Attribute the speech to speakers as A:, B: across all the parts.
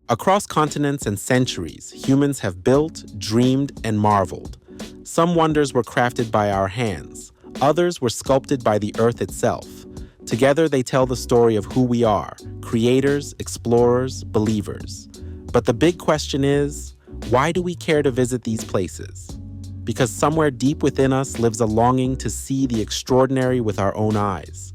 A: Across continents and centuries, humans have built, dreamed, and marveled. Some wonders were crafted by our hands. Others were sculpted by the earth itself. Together, they tell the story of who we are: creators, explorers, believers. But the big question is, why do we care to visit these places? Because somewhere deep within us lives a longing to see the extraordinary with our own eyes.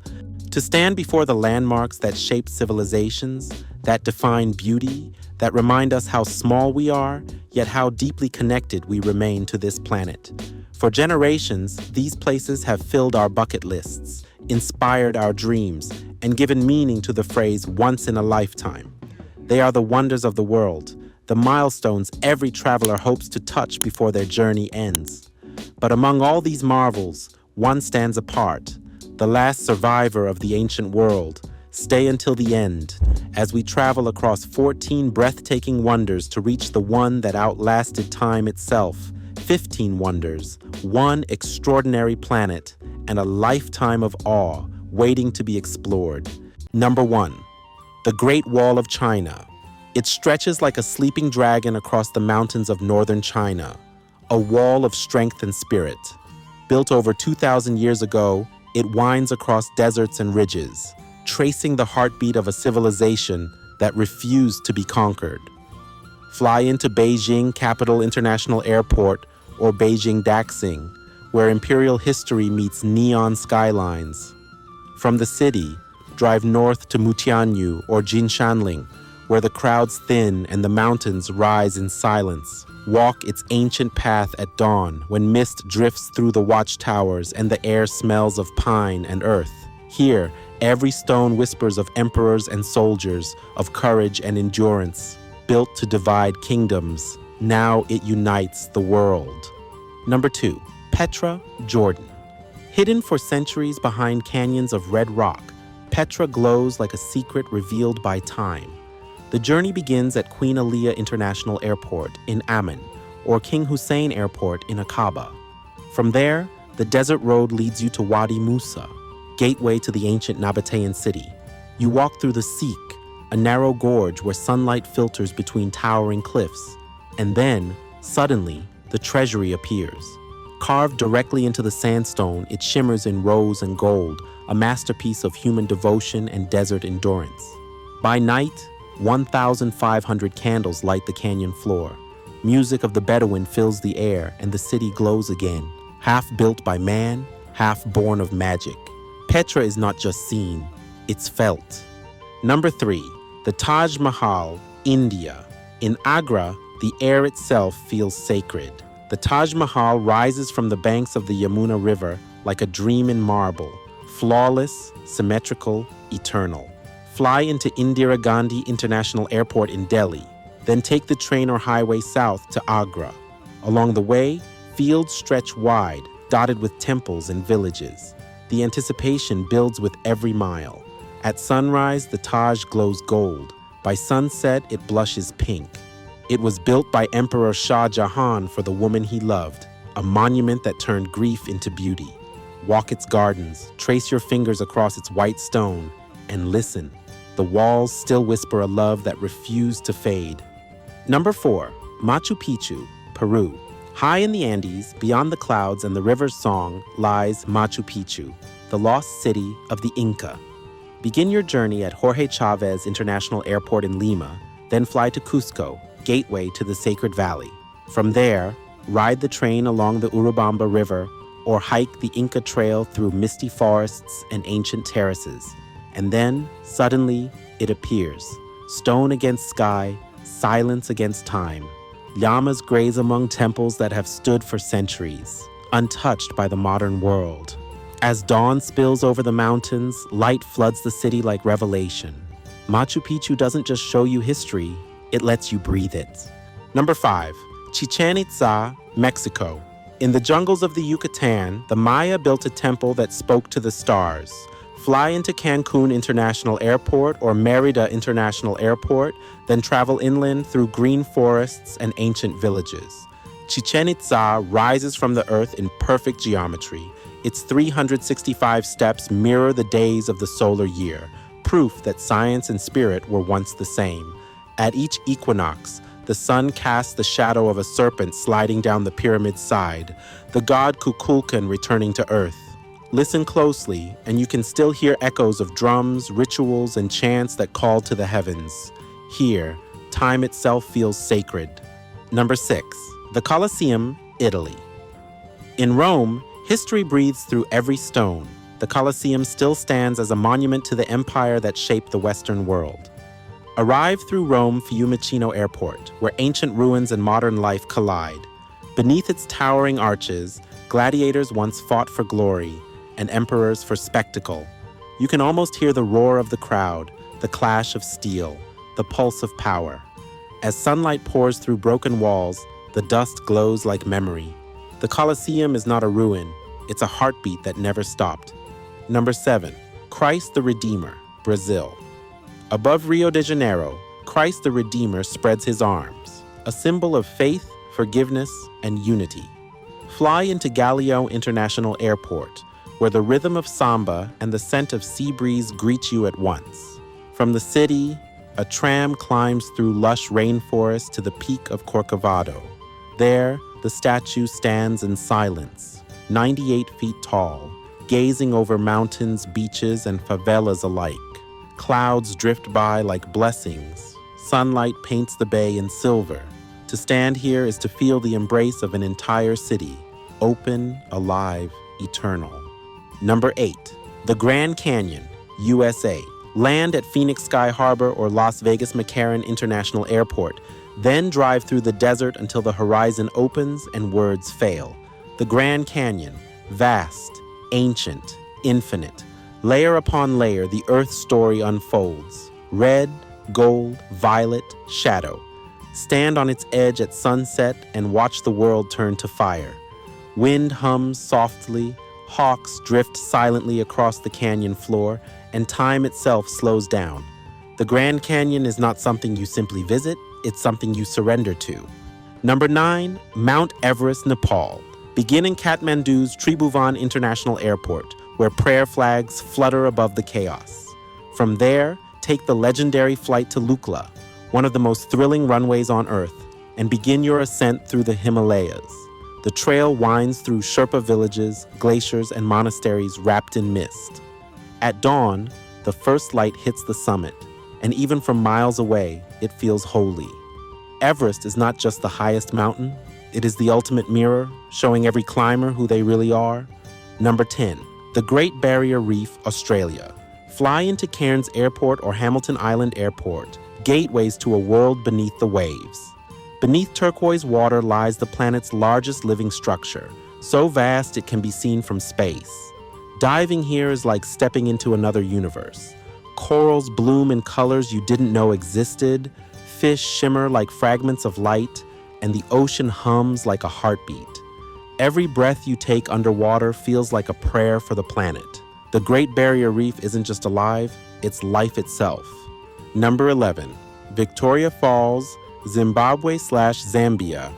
A: To stand before the landmarks that shape civilizations, that define beauty, that remind us how small we are, yet how deeply connected we remain to this planet. For generations, these places have filled our bucket lists, inspired our dreams, and given meaning to the phrase once in a lifetime. They are the wonders of the world, the milestones every traveler hopes to touch before their journey ends. But among all these marvels, one stands apart, the last survivor of the ancient world. Stay until the end, as we travel across 14 breathtaking wonders to reach the one that outlasted time itself, 15 wonders, one extraordinary planet, and a lifetime of awe waiting to be explored. Number 1, the Great Wall of China. It stretches like a sleeping dragon across the mountains of northern China, a wall of strength and spirit. Built over 2,000 years ago, it winds across deserts and ridges, tracing the heartbeat of a civilization that refused to be conquered. Fly into Beijing Capital International Airport or Beijing Daxing, where imperial history meets neon skylines. From the city, drive north to Mutianyu or Jinshanling, where the crowds thin and the mountains rise in silence. Walk its ancient path at dawn when mist drifts through the watchtowers and the air smells of pine and earth. Here, every stone whispers of emperors and soldiers, of courage and endurance. Built to divide kingdoms, now it unites the world. Number 2, Petra, Jordan. Hidden for centuries behind canyons of red rock, Petra glows like a secret revealed by time. The journey begins at Queen Aliyah International Airport in Amman, or King Hussein Airport in Aqaba. From there, the desert road leads you to Wadi Musa, gateway to the ancient Nabatean city. You walk through the Sikh, a narrow gorge where sunlight filters between towering cliffs. And then, suddenly, the treasury appears. Carved directly into the sandstone, it shimmers in rose and gold, a masterpiece of human devotion and desert endurance. By night, 1,500 candles light the canyon floor. Music of the Bedouin fills the air, and the city glows again, half built by man, half born of magic. Petra is not just seen, it's felt. Number 3, the Taj Mahal, India. In Agra, the air itself feels sacred. The Taj Mahal rises from the banks of the Yamuna River like a dream in marble, flawless, symmetrical, eternal. Fly into Indira Gandhi International Airport in Delhi, then take the train or highway south to Agra. Along the way, fields stretch wide, dotted with temples and villages. The anticipation builds with every mile. At sunrise, the Taj glows gold. By sunset, it blushes pink. It was built by Emperor Shah Jahan for the woman he loved, a monument that turned grief into beauty. Walk its gardens, trace your fingers across its white stone, and listen. The walls still whisper a love that refused to fade. Number 4, Machu Picchu, Peru. High in the Andes, beyond the clouds and the river's song, lies Machu Picchu, the lost city of the Inca. Begin your journey at Jorge Chavez International Airport in Lima, then fly to Cusco, gateway to the Sacred Valley. From there, ride the train along the Urubamba River or hike the Inca Trail through misty forests and ancient terraces. And then, suddenly, it appears. Stone against sky, silence against time. Llamas graze among temples that have stood for centuries, untouched by the modern world. As dawn spills over the mountains, light floods the city like revelation. Machu Picchu doesn't just show you history, it lets you breathe it. Number 5, Chichén Itzá, Mexico. In the jungles of the Yucatan, the Maya built a temple that spoke to the stars. Fly into Cancun International Airport or Mérida International Airport, then travel inland through green forests and ancient villages. Chichén Itzá rises from the earth in perfect geometry. Its 365 steps mirror the days of the solar year, proof that science and spirit were once the same. At each equinox, the sun casts the shadow of a serpent sliding down the pyramid's side, the god Kukulkan returning to earth. Listen closely, and you can still hear echoes of drums, rituals, and chants that call to the heavens. Here, time itself feels sacred. Number 6. The Colosseum, Italy. In Rome, history breathes through every stone. The Colosseum still stands as a monument to the empire that shaped the Western world. Arrive through Rome Fiumicino Airport, where ancient ruins and modern life collide. Beneath its towering arches, gladiators once fought for glory, and emperors for spectacle. You can almost hear the roar of the crowd, the clash of steel, the pulse of power. As sunlight pours through broken walls, the dust glows like memory. The Colosseum is not a ruin, it's a heartbeat that never stopped. Number 7. Christ the Redeemer, Brazil. Above Rio de Janeiro, Christ the Redeemer spreads his arms, a symbol of faith, forgiveness, and unity. Fly into Galeão International Airport, where the rhythm of samba and the scent of sea breeze greet you at once. From the city, a tram climbs through lush rainforest to the peak of Corcovado. There, the statue stands in silence, 98 feet tall, gazing over mountains, beaches, and favelas alike. Clouds drift by like blessings. Sunlight paints the bay in silver. To stand here is to feel the embrace of an entire city, open, alive, eternal. Number 8. The Grand Canyon, USA. Land at Phoenix Sky Harbor or Las Vegas McCarran International Airport, then drive through the desert until the horizon opens and words fail. The Grand Canyon, vast, ancient, infinite. Layer upon layer, the Earth's story unfolds. Red, gold, violet, shadow. Stand on its edge at sunset and watch the world turn to fire. Wind hums softly, hawks drift silently across the canyon floor, and time itself slows down. The Grand Canyon is not something you simply visit, it's something you surrender to. Number 9, Mount Everest, Nepal. Begin in Kathmandu's Tribhuvan International Airport, where prayer flags flutter above the chaos. From there, take the legendary flight to Lukla, one of the most thrilling runways on Earth, and begin your ascent through the Himalayas. The trail winds through Sherpa villages, glaciers, and monasteries wrapped in mist. At dawn, the first light hits the summit, and even from miles away, it feels holy. Everest is not just the highest mountain, it is the ultimate mirror, showing every climber who they really are. Number 10. The Great Barrier Reef, Australia. Fly into Cairns Airport or Hamilton Island Airport, gateways to a world beneath the waves. Beneath turquoise water lies the planet's largest living structure, so vast it can be seen from space. Diving here is like stepping into another universe. Corals bloom in colors you didn't know existed, fish shimmer like fragments of light, and the ocean hums like a heartbeat. Every breath you take underwater feels like a prayer for the planet. The Great Barrier Reef isn't just alive, it's life itself. Number 11. Victoria Falls, Zimbabwe/Zambia.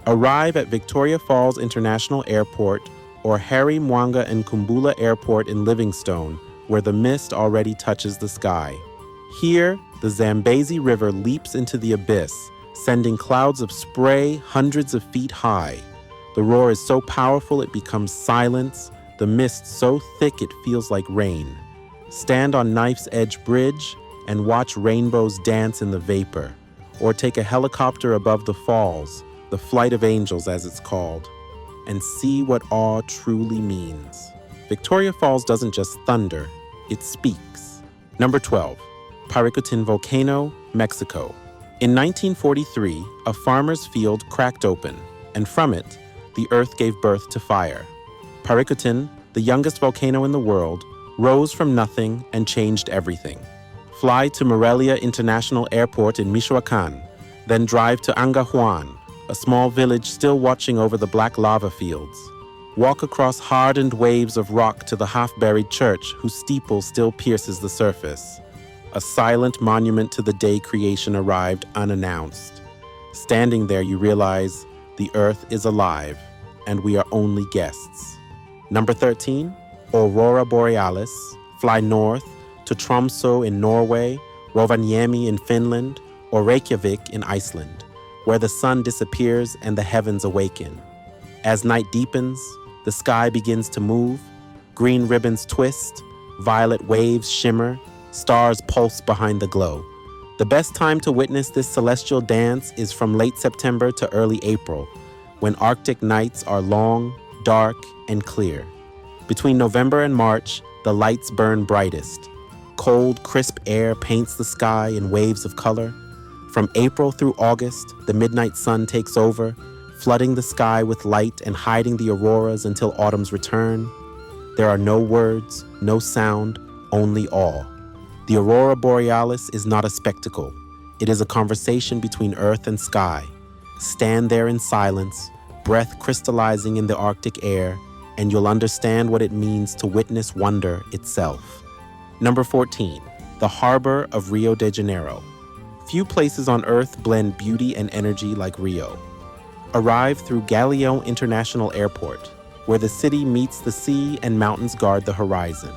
A: Arrive at Victoria Falls International Airport or Harry Mwanga Nkumbula Airport in Livingstone, where the mist already touches the sky. Here, the Zambezi River leaps into the abyss, sending clouds of spray hundreds of feet high. The roar is so powerful it becomes silence, the mist so thick it feels like rain. Stand on Knife's Edge Bridge and watch rainbows dance in the vapor, or take a helicopter above the falls, the Flight of Angels as it's called, and see what awe truly means. Victoria Falls doesn't just thunder, it speaks. Number 12. Parícutin Volcano, Mexico. In 1943, a farmer's field cracked open, and from it, the earth gave birth to fire. Parícutin, the youngest volcano in the world, rose from nothing and changed everything. Fly to Morelia International Airport in Michoacán, then drive to Angahuan, a small village still watching over the black lava fields. Walk across hardened waves of rock to the half-buried church whose steeple still pierces the surface. A silent monument to the day creation arrived unannounced. Standing there, you realize the earth is alive, and we are only guests. Number 13, Aurora Borealis. Fly north to Tromsø in Norway, Rovaniemi in Finland, or Reykjavik in Iceland, where the sun disappears and the heavens awaken. As night deepens, the sky begins to move, green ribbons twist, violet waves shimmer, stars pulse behind the glow. The best time to witness this celestial dance is from late September to early April, when Arctic nights are long, dark, and clear. Between November and March, the lights burn brightest. Cold, crisp air paints the sky in waves of color. From April through August, the midnight sun takes over, flooding the sky with light and hiding the auroras until autumn's return. There are no words, no sound, only awe. The Aurora Borealis is not a spectacle. It is a conversation between earth and sky. Stand there in silence, breath crystallizing in the Arctic air, and you'll understand what it means to witness wonder itself. Number 14, the harbor of Rio de Janeiro. Few places on earth blend beauty and energy like Rio. Arrive through Galeão International Airport, where the city meets the sea and mountains guard the horizon.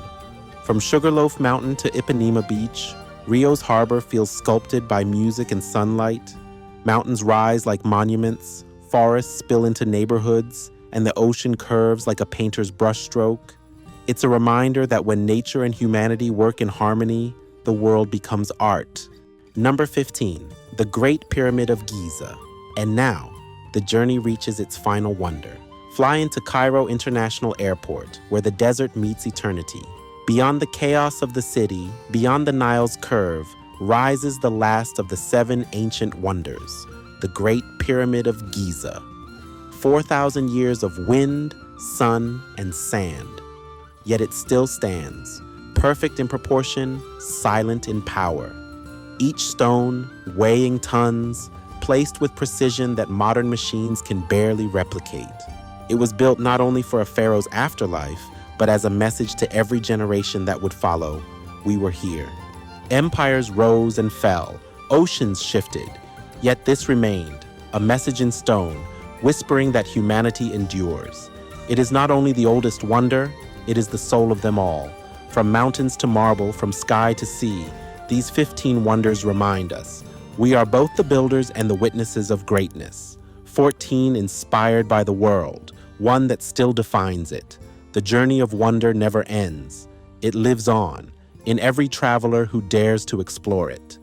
A: From Sugarloaf Mountain to Ipanema Beach, Rio's harbor feels sculpted by music and sunlight. Mountains rise like monuments, forests spill into neighborhoods, and the ocean curves like a painter's brushstroke. It's a reminder that when nature and humanity work in harmony, the world becomes art. Number 15, the Great Pyramid of Giza. And now, the journey reaches its final wonder. Fly into Cairo International Airport, where the desert meets eternity. Beyond the chaos of the city, beyond the Nile's curve, rises the last of the 7 ancient wonders, the Great Pyramid of Giza. 4,000 years of wind, sun, and sand. Yet it still stands, perfect in proportion, silent in power. Each stone, weighing tons, placed with precision that modern machines can barely replicate. It was built not only for a pharaoh's afterlife, but as a message to every generation that would follow. We were here. Empires rose and fell, oceans shifted, yet this remained, a message in stone, whispering that humanity endures. It is not only the oldest wonder, it is the soul of them all. From mountains to marble, from sky to sea, these 15 wonders remind us. We are both the builders and the witnesses of greatness. 14 inspired by the world, one that still defines it. The journey of wonder never ends. It lives on, in every traveler who dares to explore it.